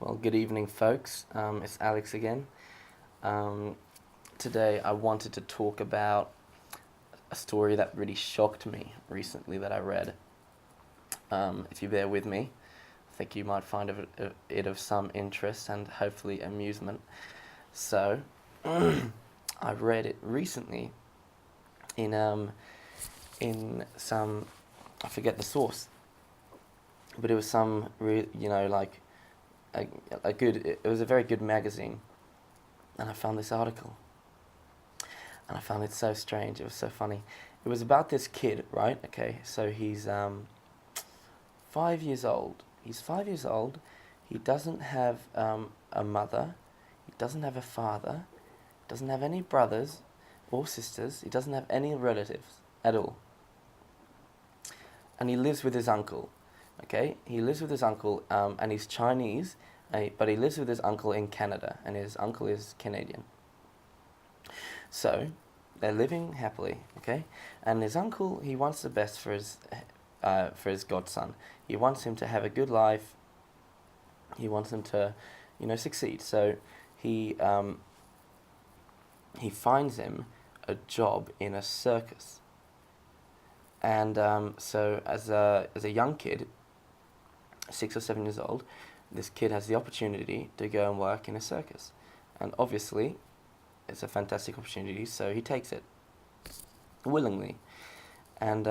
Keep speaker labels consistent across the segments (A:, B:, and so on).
A: Well, good evening, folks. It's Alex again. Um, Today, I wanted to talk about a story that really shocked me recently that I read. If you bear with me, I think you might find it of some interest and hopefully amusement. So, I read it recently in some, I forget the source, but it was some like a, a good, it was a very good magazine, and I found this article, and I found it so strange. It was so funny. It was about this kid, right? Okay, so he's 5 years old. He's 5 years old. He doesn't have a mother. He doesn't have a father. Doesn't have any brothers or sisters. He doesn't have any relatives at all. And he lives with his uncle. Okay, he lives with his uncle, and he's Chinese, but he lives with his uncle in Canada, and his uncle is Canadian. So, they're living happily, okay? And his uncle, he wants the best for his godson. He wants him to have a good life. He wants him to, succeed. So, he finds him a job in a circus. And so, as a young kid, 6 or 7 years old, this kid has the opportunity to go and work in a circus, and obviously, it's a fantastic opportunity. So he takes it willingly, and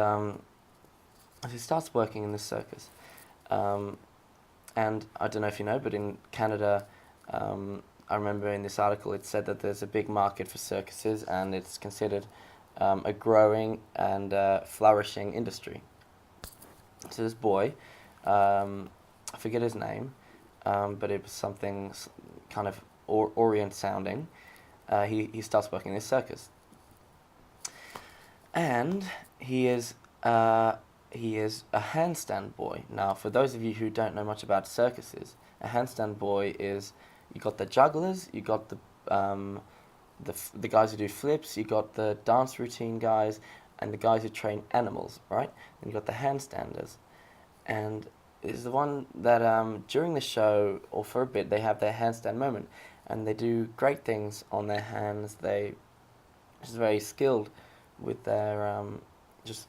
A: he starts working in this circus. And I don't know if you know, but in Canada, I remember in this article it said that there's a big market for circuses, and it's considered a growing and flourishing industry. So this boy, I forget his name, but it was something kind of Orient sounding. He starts working in this circus, and he is a handstand boy. Now, for those of you who don't know much about circuses, a handstand boy is, you got the jugglers, you got the guys who do flips, you got the dance routine guys, and the guys who train animals, right? And you got the handstanders, and is the one that during the show or for a bit they have their handstand moment, and they do great things on their hands. They just very skilled with their just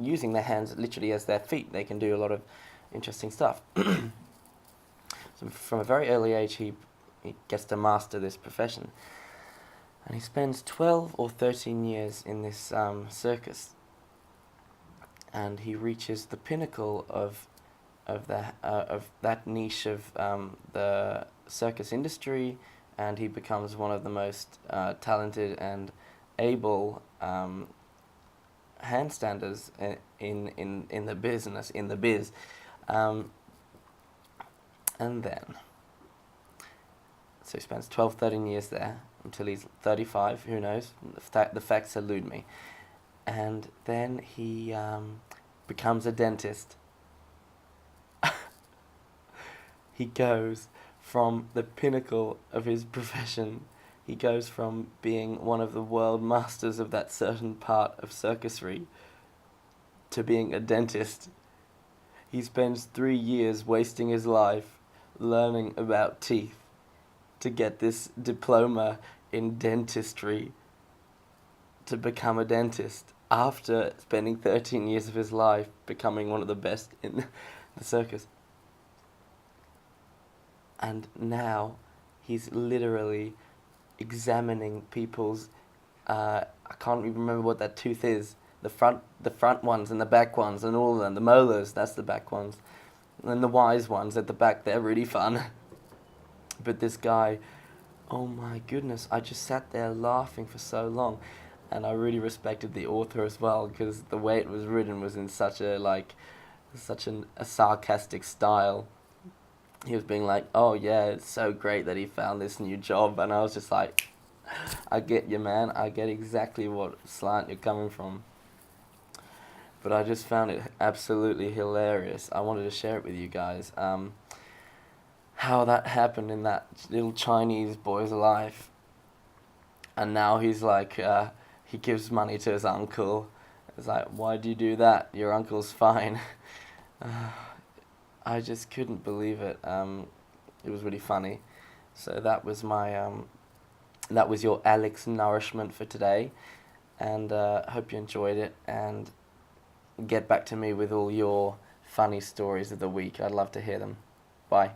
A: using their hands literally as their feet. They can do a lot of interesting stuff. So from a very early age, he gets to master this profession, and he spends 12 or 13 years in this circus, and he reaches the pinnacle of that niche of the circus industry, and he becomes one of the most talented and able handstanders in the business, in the biz. And then, so he spends 12, 13 years there until he's 35, who knows, the facts elude me. And then he becomes a dentist. He goes from the pinnacle of his profession. He goes from being one of the world masters of that certain part of circusry to being a dentist. He spends 3 years wasting his life learning about teeth to get this diploma in dentistry to become a dentist, after spending 13 years of his life becoming one of the best in the circus. And now he's literally examining people's I can't even remember what that tooth is. The front ones and the back ones and all of them. The molars, that's the back ones. And the wise ones at the back, they're really fun. But this guy, oh my goodness, I just sat there laughing for so long. And I really respected the author as well, because the way it was written was in such a sarcastic style. He was being like, oh yeah, it's so great that he found this new job, and I was just like, I get you, man, I get exactly what slant you're coming from. But I just found it absolutely hilarious. I wanted to share it with you guys, how that happened in that little Chinese boy's life. And now he's like, he gives money to his uncle. It's like, why do you do that? Your uncle's fine. I just couldn't believe it. It was really funny. So that was my that was your Alex nourishment for today, and hope you enjoyed it. And get back to me with all your funny stories of the week. I'd love to hear them. Bye.